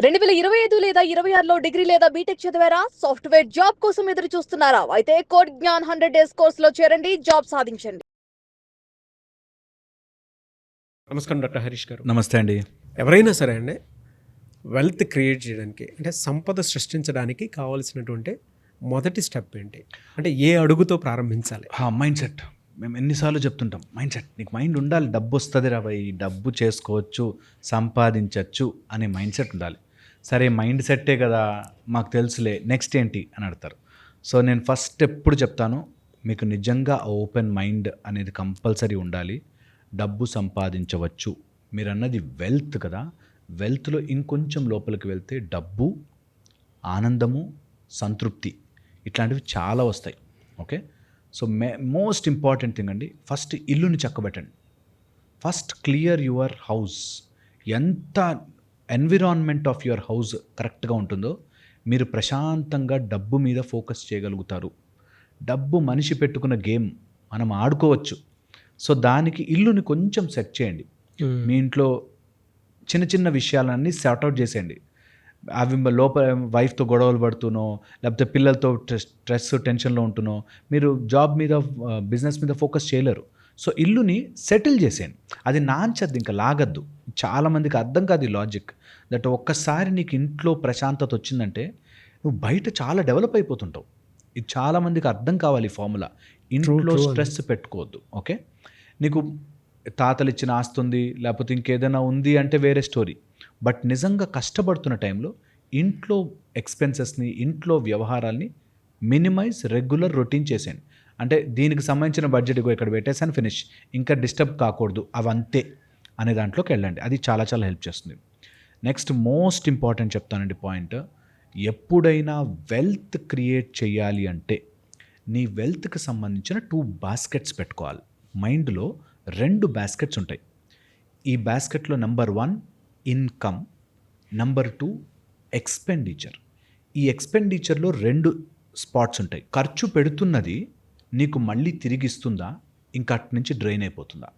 2025 లేదా 26లో డిగ్రీ లేదా బీటెక్ చదివారా? సాఫ్ట్‌వేర్ జాబ్ కోసం ఎదురు చూస్తున్నారా? అయితే కోడ్ జ్ఞాన్ 100 డేస్ కోర్సులో చేరండి, జాబ్ సాధించండి. నమస్కారం డాక్టర్ హరీష్ గారు. నమస్తే అండి. ఎవరైనా సరే అండి వెల్త్ క్రియేట్ చేయడానికి అంటే సంపద సృష్టించడానికి కావాల్సినటువంటి మొదటి స్టెప్ ఏంటి? అంటే ఏ అడుగుతో ప్రారంభించాలి? Mind set. మేము ఎన్నిసార్లు చెప్తుంటాం మైండ్ సెట్. నీకు మైండ్ ఉండాలి, డబ్బు వస్తుంది రా భయ్, డబ్బు చేసుకోవచ్చు, సంపాదించవచ్చు అనే మైండ్ సెట్ ఉండాలి. సరే మైండ్ సెట్టే కదా మాకు తెలుసులే, నెక్స్ట్ ఏంటి అని అడతారు. సో నేను ఫస్ట్ ఎప్పుడు చెప్తాను, మీకు నిజంగా ఓపెన్ మైండ్ అనేది కంపల్సరీ ఉండాలి. డబ్బు సంపాదించవచ్చు. మీరు అన్నది వెల్త్ కదా, వెల్త్లో ఇంకొంచెం లోపలికి వెళ్తే డబ్బు, ఆనందము, సంతృప్తి ఇట్లాంటివి చాలా వస్తాయి. Okay, so most important thing అండి, ఫస్ట్ ఇల్లుని చక్కబెట్టండి. First clear your house. ఎంత ఎన్విరాన్మెంట్ ఆఫ్ యువర్ హౌస్ కరెక్ట్గా ఉంటుందో మీరు ప్రశాంతంగా డబ్బు మీద ఫోకస్ చేయగలుగుతారు. డబ్బు మనిషి పెట్టుకున్న గేమ్, మనం ఆడుకోవచ్చు. సో దానికి ఇల్లుని కొంచెం సెట్ చేయండి. మీ ఇంట్లో చిన్న చిన్న విషయాలన్నీ సార్ట్అవుట్ చేసేయండి. అవి లోపల వైఫ్తో గొడవలు పడుతునో, లేకపోతే పిల్లలతో స్ట్రెస్ టెన్షన్లో ఉంటునో మీరు జాబ్ మీద బిజినెస్ మీద ఫోకస్ చేయలేరు. సో ఇల్లుని సెటిల్ చేసేయండి. అది నాంచద్దు, ఇంకా లాగద్దు. చాలామందికి అర్థం కాదు ఈ లాజిక్. దట్ ఒక్కసారి నీకు ఇంట్లో ప్రశాంతత వచ్చిందంటే నువ్వు బయట చాలా డెవలప్ అయిపోతుంటావు. ఇది చాలామందికి అర్థం కావాలి ఈ ఫార్ములా. ఇంట్లో స్ట్రెస్ పెట్టుకోవద్దు. ఓకే, నీకు తాతలు ఇచ్చిన ఆస్తుంది లేకపోతే ఇంకేదైనా ఉంది అంటే వేరే స్టోరీ. బట్ నిజంగా కష్టపడుతున్న టైంలో ఇంట్లో ఎక్స్పెన్సెస్ని, ఇంట్లో వ్యవహారాల్ని మినిమైజ్, రెగ్యులర్ రొటీన్ చేసేయండి. అంటే దీనికి సంబంధించిన బడ్జెట్ ఇక్కడ పెట్టేసాను, ఫినిష్, ఇంకా డిస్టర్బ్ కాకూడదు, అవంతే అనే దాంట్లోకి వెళ్ళండి. అది చాలా చాలా హెల్ప్ చేస్తుంది. నెక్స్ట్ మోస్ట్ ఇంపార్టెంట్ చెప్తానండి పాయింట్, ఎప్పుడైనా వెల్త్ క్రియేట్ చేయాలి అంటే నీ వెల్త్కి సంబంధించిన 2 బాస్కెట్స్ పెట్టుకోవాలి. మైండ్లో 2 బాస్కెట్స్ ఉంటాయి. ఈ బాస్కెట్లో నెంబర్ 1 ఇన్కమ్, నెంబర్ 2 ఎక్స్పెండిచర్. ఈ ఎక్స్పెండిచర్లో 2 స్పాట్స్ ఉంటాయి. ఖర్చు పెడుతున్నది నీకు మళ్ళీ తిరిగిస్తుందా, ఇంకా అటు నుంచి డ్రైన్ అయిపోతుందా,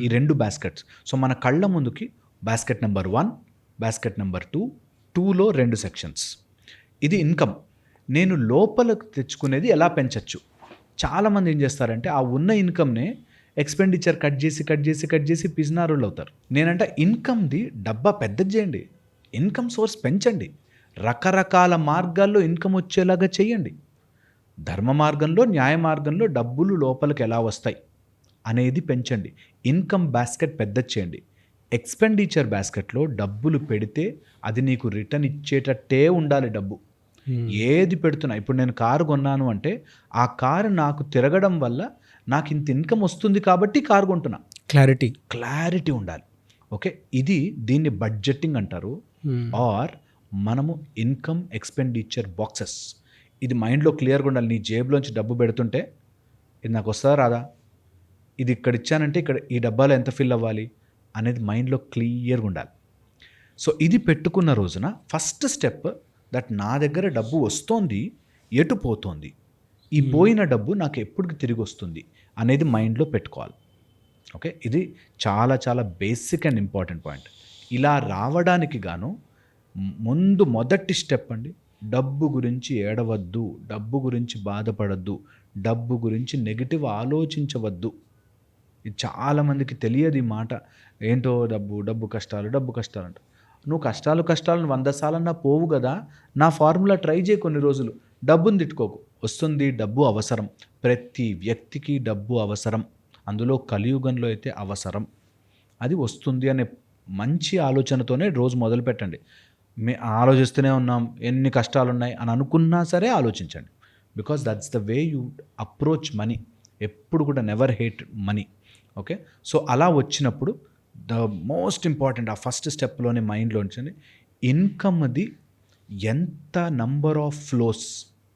ఈ 2 బాస్కెట్స్. సో మన కళ్ళ ముందుకి బాస్కెట్ నెంబర్ 1, బాస్కెట్ నెంబర్ 2, 2లో 2 సెక్షన్స్. ఇది ఇన్కమ్. నేను లోపలకు తెచ్చుకునేది ఎలా పెంచచ్చు. చాలామంది ఏం చేస్తారంటే ఆ ఉన్న ఇన్కమ్నే ఎక్స్పెండిచర్ కట్ చేసి పిసినారులు అవుతారు. నేనంట ఇన్కమ్ది డబ్బా పెద్దది చేయండి, ఇన్కమ్ సోర్స్ పెంచండి, రకరకాల మార్గాల్లో ఇన్కమ్ వచ్చేలాగా చేయండి. ధర్మ మార్గంలో, న్యాయ మార్గంలో డబ్బులు లోపలికి ఎలా వస్తాయి అనేది పెంచండి. ఇన్కమ్ బాస్కెట్ పెద్ద చేయండి. ఎక్స్పెండిచర్ బాస్కెట్లో డబ్బులు పెడితే అది నీకు రిటర్న్ ఇచ్చేటట్టే ఉండాలి. డబ్బు ఏది పెడుతున్నా, ఇప్పుడు నేను కారు కొన్నాను అంటే ఆ కారు నాకు తిరగడం వల్ల నాకు ఇంత ఇన్కమ్ వస్తుంది కాబట్టి కారు కొంటున్నా. క్లారిటీ ఉండాలి. ఓకే, దీన్ని బడ్జెటింగ్ అంటారు. ఆర్ మనము ఇన్కమ్ ఎక్స్పెండిచర్ బాక్సెస్, ఇది మైండ్లో క్లియర్గా ఉండాలి. నీ జేబులోంచి డబ్బు పెడుతుంటే ఇది నాకు వస్తుందా రాదా, ఇది ఇక్కడ ఇచ్చానంటే ఇక్కడ ఈ డబ్బాలో ఎంత ఫిల్ అవ్వాలి అనేది మైండ్లో క్లియర్గా ఉండాలి. సో ఇది పెట్టుకున్న రోజున ఫస్ట్ స్టెప్, దట్ నా దగ్గర డబ్బు వస్తోంది, ఎటు పోతోంది, ఈ పోయిన డబ్బు నాకు ఎప్పుడు తిరిగి వస్తుంది అనేది మైండ్లో పెట్టుకోవాలి. ఓకే, ఇది చాలా చాలా బేసిక్ అండ్ ఇంపార్టెంట్ పాయింట్. ఇలా రావడానికి గాను మొదటి స్టెప్ అండి, డబ్బు గురించి ఏడవద్దు, డబ్బు గురించి బాధపడద్దు, డబ్బు గురించి నెగిటివ్ ఆలోచించవద్దు. ఇది చాలామందికి తెలియదు ఈ మాట. ఏంటో డబ్బు కష్టాలు అంట. నువ్వు కష్టాలు 100 సార్లన్నా పోవు కదా. నా ఫార్ములా ట్రై చేయి కొన్ని రోజులు, డబ్బుని తిట్టుకోకు. వస్తుంది, డబ్బు అవసరం, ప్రతి వ్యక్తికి డబ్బు అవసరం. అందులో కలియుగంలో అయితే అవసరం, అది వస్తుంది అనే మంచి ఆలోచనతోనే రోజు మొదలు పెట్టండి. ఆలోచిస్తూనే ఉన్నాం, ఎన్ని కష్టాలు ఉన్నాయి అని అనుకున్నా సరే ఆలోచించండి. Because that's the way you approach money. ఎప్పుడు కూడా never hate money. Okay, so అలా వచ్చినప్పుడు ద మోస్ట్ ఇంపార్టెంట్, ఆ ఫస్ట్ స్టెప్లోనే మైండ్లో ఉంచండి, ఇన్కమ్ది ఎంత నంబర్ ఆఫ్ ఫ్లోస్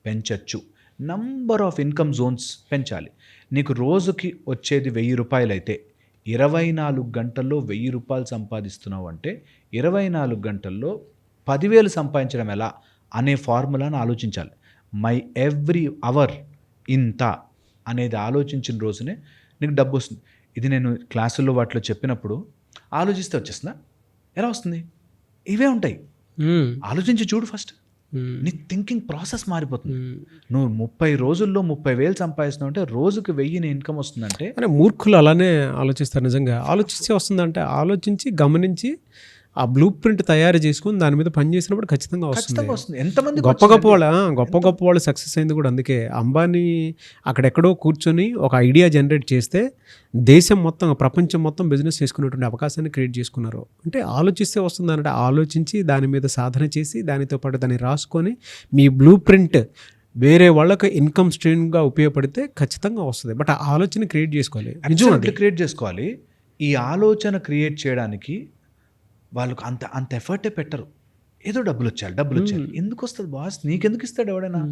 పెంచచ్చు, నంబర్ ఆఫ్ ఇన్కమ్ జోన్స్ పెంచాలి. నీకు రోజుకి వచ్చేది 1000 రూపాయలు అయితే 24 గంటల్లో 1000 రూపాయలు సంపాదిస్తున్నావు అంటే 24 గంటల్లో 10,000 సంపాదించడం ఎలా అనే ఫార్ములాను ఆలోచించాలి. మై ఎవ్రీ అవర్ ఇంత అనేది ఆలోచించిన రోజునే నీకు డబ్బు వస్తుంది. ఇది నేను క్లాసుల్లో వాటిలో చెప్పినప్పుడు ఆలోచిస్తే వచ్చేస్తుందా, ఎలా వస్తుంది, ఇవే ఉంటాయి. ఆలోచించి చూడు ఫస్ట్, నీ థింకింగ్ ప్రాసెస్ మారిపోతుంది. నువ్వు 30 రోజుల్లో 30,000 సంపాదిస్తున్నావు అంటే రోజుకి 1000 ఇన్కమ్ వస్తుందంటే అంటే మూర్ఖులు అలానే ఆలోచిస్తారు నిజంగా. ఆలోచిస్తే వస్తుందంటే ఆలోచించి గమనించి ఆ బ్లూ ప్రింట్ తయారు చేసుకుని దాని మీద పని చేసినప్పుడు ఖచ్చితంగా ఖచ్చితంగా వస్తుంది. వస్తుంది. ఎంతమంది గొప్ప వాళ్ళు సక్సెస్ అయింది కూడా అందుకే. అంబానీ అక్కడెక్కడో కూర్చొని ఒక ఐడియా జనరేట్ చేస్తే దేశం మొత్తం, ప్రపంచం మొత్తం బిజినెస్ చేసుకునేటువంటి అవకాశాన్ని క్రియేట్ చేసుకున్నారు. అంటే ఆలోచిస్తే వస్తుంది అంటే ఆలోచించి దాని మీద సాధన చేసి దానితో పాటు దాన్ని రాసుకొని మీ బ్లూ ప్రింట్ వేరే వాళ్ళకి ఇన్కమ్ స్ట్రీమ్గా ఉపయోగపడితే ఖచ్చితంగా వస్తుంది. బట్ ఆ ఆలోచన క్రియేట్ చేసుకోవాలి. క్రియేట్ చేసుకోవాలి. ఈ ఆలోచన క్రియేట్ చేయడానికి వాళ్ళకు అంత ఎఫర్టే పెట్టరు. ఏదో డబ్బులు వచ్చాయి. ఎందుకు వస్తుంది బాస్? నీకెందుకు ఇస్తాడు ఎవడైనా?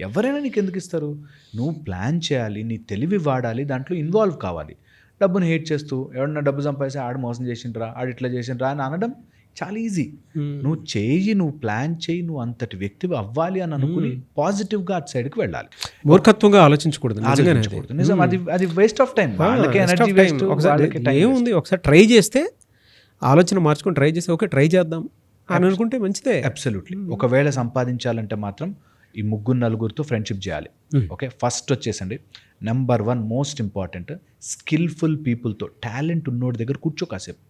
ఎవరైనా నీకు ఎందుకు ఇస్తారు? నువ్వు ప్లాన్ చేయాలి, నీ తెలివి వాడాలి, దాంట్లో ఇన్వాల్వ్ కావాలి. డబ్బును హేట్ చేస్తూ ఎవడన్నా డబ్బు సంపాదిస్తే ఆడు మోసం చేసిండ్రా, ఆడు ఇట్లా చేసిండ్రా అని అనడం చాలా ఈజీ. నువ్వు ప్లాన్ చేయి, నువ్వు అంతటి వ్యక్తి అవ్వాలి అని అనుకుని పాజిటివ్గా అటు సైడ్కి వెళ్ళాలి. మూర్ఖత్వంగా ఆలోచించకూడదు. నిజం, అది వేస్ట్ ఆఫ్ టైం. వాళ్ళకి ఎనర్జీ వేస్ట్. ఏముంది, ఒకసారి ట్రై చేస్తే ఆలోచన మార్చుకొని ట్రై చేసి ఓకే ట్రై చేద్దాం అని అనుకుంటే మంచిదే. అబ్సల్యూట్లీ. ఒకవేళ సంపాదించాలంటే మాత్రం ఈ 3-4 ఫ్రెండ్షిప్ చేయాలి. ఓకే, ఫస్ట్ వచ్చేసండి నెంబర్ 1 మోస్ట్ ఇంపార్టెంట్, స్కిల్ఫుల్ పీపుల్తో, టాలెంట్ ఉన్నోడి దగ్గర కూర్చో కాసేపు.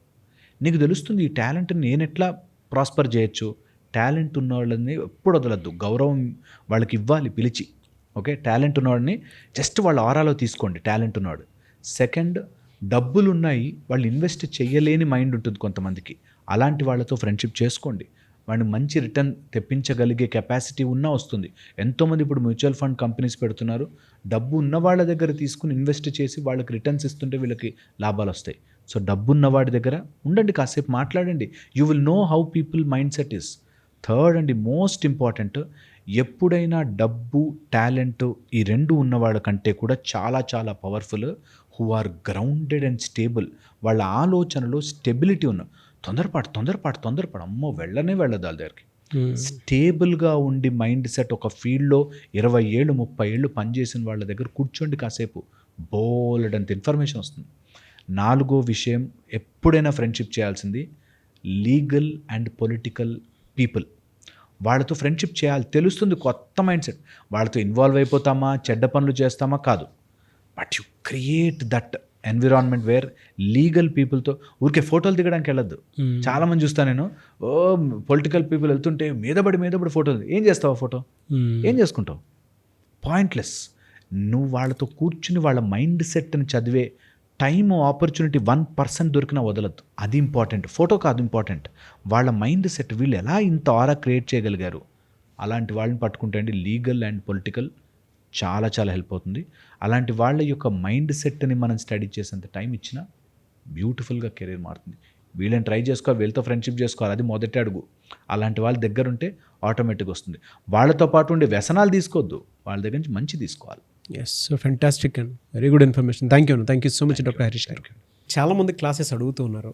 నీకు తెలుస్తుంది ఈ టాలెంట్ని నేను ఎట్లా ప్రాస్పర్ చేయొచ్చు. టాలెంట్ ఉన్నవాళ్ళని ఎప్పుడు వదలద్దు, గౌరవం వాళ్ళకి ఇవ్వాలి పిలిచి. ఓకే, టాలెంట్ ఉన్నవాడిని జస్ట్ వాళ్ళ ఆరాలో తీసుకోండి. టాలెంట్ ఉన్నవాడు. సెకండ్, డబ్బులు ఉన్నాయి, వాళ్ళు ఇన్వెస్ట్ చేయలేని మైండ్ ఉంటుంది కొంతమందికి. అలాంటి వాళ్ళతో ఫ్రెండ్షిప్ చేసుకోండి. వాడిని మంచి రిటర్న్ తెప్పించగలిగే కెపాసిటీ ఉన్నా వస్తుంది. ఎంతోమంది ఇప్పుడు మ్యూచువల్ ఫండ్ కంపెనీస్ పెడుతున్నారు. డబ్బు ఉన్న వాళ్ళ దగ్గర తీసుకుని ఇన్వెస్ట్ చేసి వాళ్ళకి రిటర్న్స్ ఇస్తుంటే వీళ్ళకి లాభాలు వస్తాయి. సో డబ్బు ఉన్నవాడి దగ్గర ఉండండి, కాసేపు మాట్లాడండి. You will know how people mind set is. Third and most important, ఎప్పుడైనా డబ్బు, టాలెంట్ ఈ రెండు ఉన్నవాళ్ళ కంటే కూడా చాలా చాలా powerful who are grounded and stable. వాళ్ళ ఆలోచనలో స్టెబిలిటీ ఉన్న, తొందరపాటు అమ్మో వెళ్ళదు వాళ్ళ దగ్గరికి. స్టేబుల్గా ఉండి మైండ్ సెట్ ఒక ఫీల్డ్లో 20 ఏళ్ళు 30 ఏళ్ళు పనిచేసిన వాళ్ళ దగ్గర కూర్చోండి కాసేపు. బోలెడంత ఇన్ఫర్మేషన్ వస్తుంది. 4వ విషయం, ఎప్పుడైనా ఫ్రెండ్షిప్ చేయాల్సింది లీగల్ అండ్ పొలిటికల్ పీపుల్. వాళ్ళతో ఫ్రెండ్షిప్ చేయాలి. తెలుస్తుంది కొత్త మైండ్ సెట్. వాళ్ళతో ఇన్వాల్వ్ అయిపోతామా, చెడ్డ పనులు చేస్తామా కాదు. But you create that environment where legal పీపుల్తో. ఊరికే ఫోటోలు దిగడానికి వెళ్ళొద్దు. చాలామంది చూస్తాను నేను, పొలిటికల్ పీపుల్ వెళ్తుంటే మీదబడి ఫోటోలు. ఏం చేస్తావు ఫోటో? ఏం చేసుకుంటావు? పాయింట్లెస్. నువ్వు వాళ్ళతో కూర్చుని వాళ్ళ మైండ్ సెట్ని చదివే టైం, ఆపర్చునిటీ 1% దొరికినా వదలద్దు. అది ఇంపార్టెంట్. ఫోటో కాదు ఇంపార్టెంట్, వాళ్ళ మైండ్ సెట్. వీళ్ళు ఎలా ఇంత ఆరా క్రియేట్ చేయగలిగారు? అలాంటి వాళ్ళని పట్టుకుంటే అండి లీగల్ అండ్ పొలిటికల్ చాలా చాలా హెల్ప్ అవుతుంది. అలాంటి వాళ్ళ యొక్క మైండ్ సెట్ని మనం స్టడీ చేసేంత టైం ఇచ్చినా బ్యూటిఫుల్గా కెరీర్ మారుతుంది. వీళ్ళని ట్రై చేసుకోవాలి, వీళ్ళతో ఫ్రెండ్షిప్ చేసుకోవాలి. అది మొదటి అడుగు. అలాంటి వాళ్ళ దగ్గర ఉంటే ఆటోమేటిక్గా వస్తుంది. వాళ్ళతో పాటు ఉండే వ్యసనాలు తీసుకోవద్దు, వాళ్ళ దగ్గర నుంచి మంచి తీసుకోవాలి. Yes, fantastic and very good information. Thank you so much doctor Harish garu. చాలా మంది క్లాసెస్ అడుగుతూ ఉన్నారు.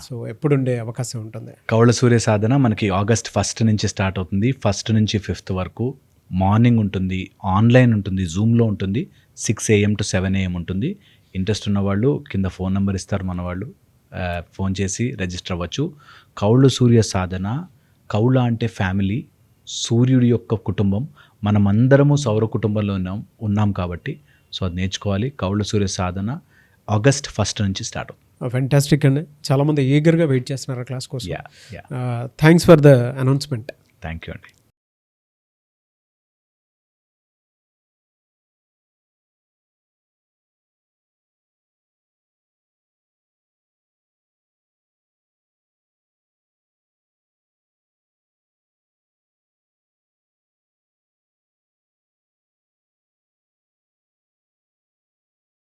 సో ఎప్పుడు ఉండే అవకాశం ఉంటుంది? కౌళ సూర్య సాధన మనకి August 1 నుంచి స్టార్ట్ అవుతుంది. 1 నుంచి 5 వరకు మార్నింగ్ ఉంటుంది, ఆన్లైన్ ఉంటుంది, జూమ్లో ఉంటుంది. 6 AM to 7 AM ఉంటుంది. ఇంట్రెస్ట్ ఉన్న వాళ్ళు కింద ఫోన్ నెంబర్ ఇస్తారు మన వాళ్ళు, ఫోన్ చేసి రిజిస్టర్ అవ్వచ్చు. కౌళ సూర్య సాధన, కౌళ అంటే ఫ్యామిలీ, సూర్యుడి యొక్క కుటుంబం. మనమందరము సౌర కుటుంబంలో ఉన్నాం కాబట్టి సో అది నేర్చుకోవాలి. కౌళ సూర్య సాధన August 1 నుంచి స్టార్ట్ అవుతుంది. ఫెంటాస్టిక్ అండి. చాలామంది ఈగర్గా వెయిట్ చేస్తున్నారు క్లాస్ కోసం. Thanks for the announcement. Thank you అండి.